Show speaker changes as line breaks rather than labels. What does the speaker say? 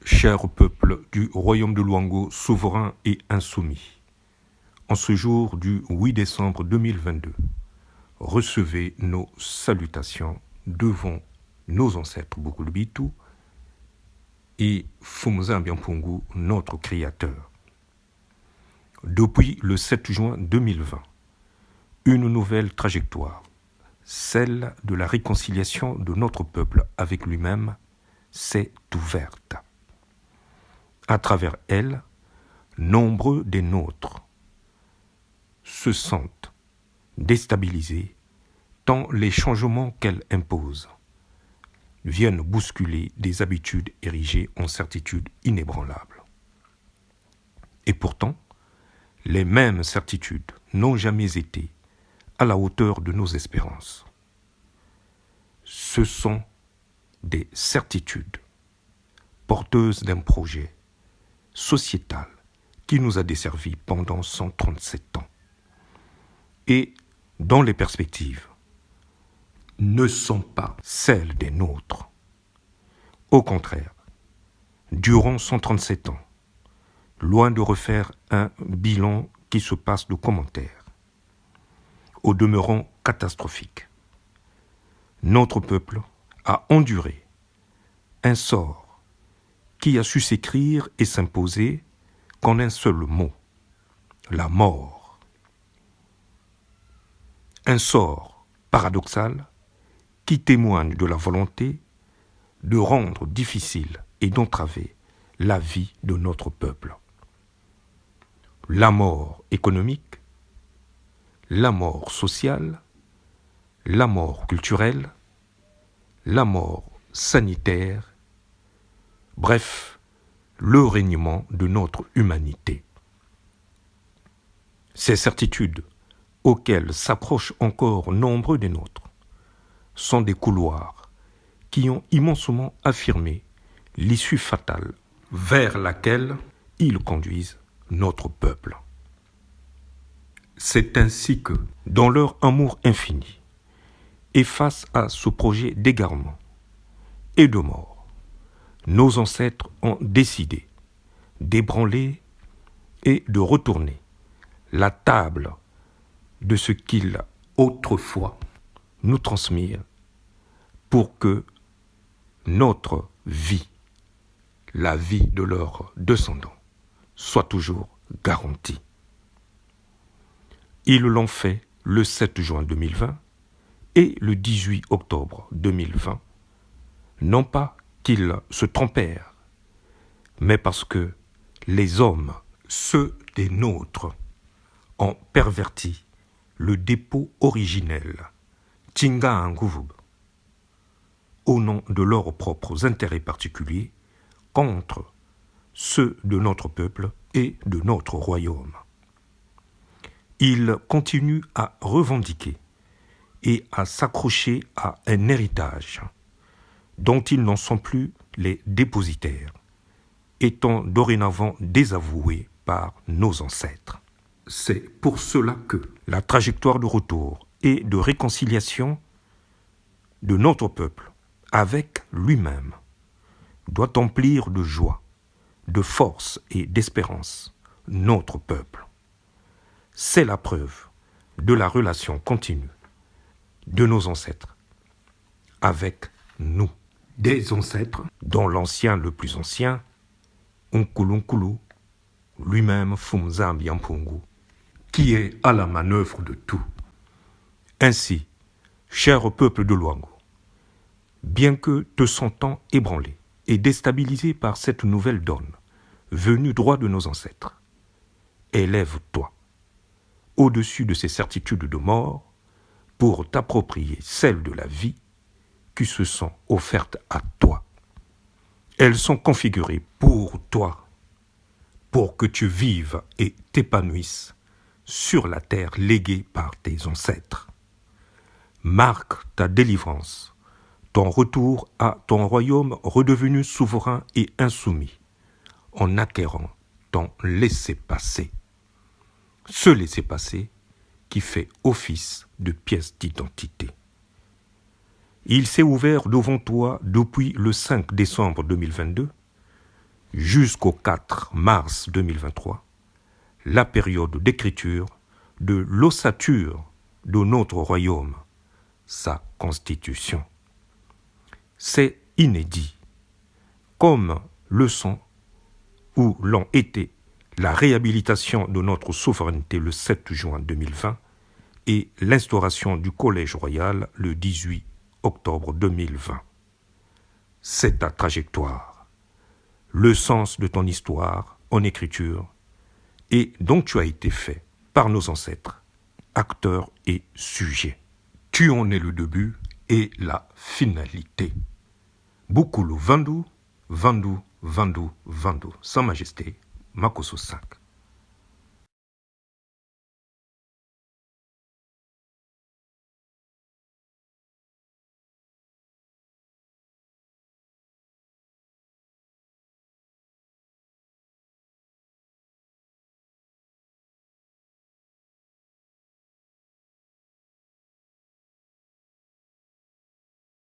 Cher peuple du royaume de Luango, souverain et insoumis, en ce jour du 8 décembre 2022, recevez nos salutations devant nos ancêtres Bukulubitu et Fumuzambiampungu, notre Créateur. Depuis le 7 juin 2020, une nouvelle trajectoire, celle de la réconciliation de notre peuple avec lui-même, s'est ouverte. À travers elle, nombreux des nôtres se sentent déstabilisés tant les changements qu'elle impose viennent bousculer des habitudes érigées en certitudes inébranlables. Et pourtant, les mêmes certitudes n'ont jamais été à la hauteur de nos espérances. Ce sont des certitudes porteuses d'un projet sociétal qui nous a desservis pendant 137 ans et dont les perspectives ne sont pas celles des nôtres. Au contraire, durant 137 ans, loin de refaire un bilan qui se passe de commentaires, au demeurant catastrophique, notre peuple a enduré un sort qui a su s'écrire et s'imposer qu'en un seul mot, la mort. Un sort paradoxal qui témoigne de la volonté de rendre difficile et d'entraver la vie de notre peuple. La mort économique, la mort sociale, la mort culturelle, la mort sanitaire, bref, le reniement de notre humanité. Ces certitudes auxquelles s'accrochent encore nombreux des nôtres sont des couloirs qui ont immensement affirmé l'issue fatale vers laquelle ils conduisent notre peuple. C'est ainsi que, dans leur amour infini, et face à ce projet d'égarement et de mort, nos ancêtres ont décidé d'ébranler et de retourner la table de ce qu'ils autrefois nous transmirent pour que notre vie, la vie de leurs descendants, soit toujours garantie. Ils l'ont fait le 7 juin 2020 et le 18 octobre 2020, non pas qu'ils se trompèrent, mais parce que les hommes, ceux des nôtres, ont perverti le dépôt originel, Tinga Nguvub, au nom de leurs propres intérêts particuliers, contre ceux de notre peuple et de notre royaume. Ils continuent à revendiquer et à s'accrocher à un héritage dont ils n'en sont plus les dépositaires, étant dorénavant désavoués par nos ancêtres. C'est pour cela que la trajectoire de retour et de réconciliation de notre peuple avec lui-même doit emplir de joie, de force et d'espérance notre peuple. C'est la preuve de la relation continue de nos ancêtres avec nous. Des ancêtres dont l'ancien le plus ancien, Nkulunkulu, lui-même Fumuzambiampungu, qui est à la manœuvre de tout. Ainsi, cher peuple de Luango, bien que te sentant ébranlé et déstabilisé par cette nouvelle donne, venue droit de nos ancêtres, élève-toi au-dessus de ces certitudes de mort pour t'approprier celles de la vie qui se sont offertes à toi. Elles sont configurées pour toi, pour que tu vives et t'épanouisses sur la terre léguée par tes ancêtres. Marque ta délivrance, ton retour à ton royaume redevenu souverain et insoumis, en acquérant ton laissez-passer. Ce laissez-passer qui fait office de pièce d'identité. Il s'est ouvert devant toi depuis le 5 décembre 2022 jusqu'au 4 mars 2023, la période d'écriture de l'ossature de notre royaume, sa constitution. C'est inédit, comme le sont ou l'ont été la réhabilitation de notre souveraineté le 7 juin 2020 et l'instauration du Collège royal le 18 octobre 2020. C'est ta trajectoire, le sens de ton histoire en écriture et dont tu as été fait par nos ancêtres, acteurs et sujets. Tu en es le début et la finalité. Bukulu Vandu, Vandu, Vandu, Vandu. Sa Majesté, Makosso 5.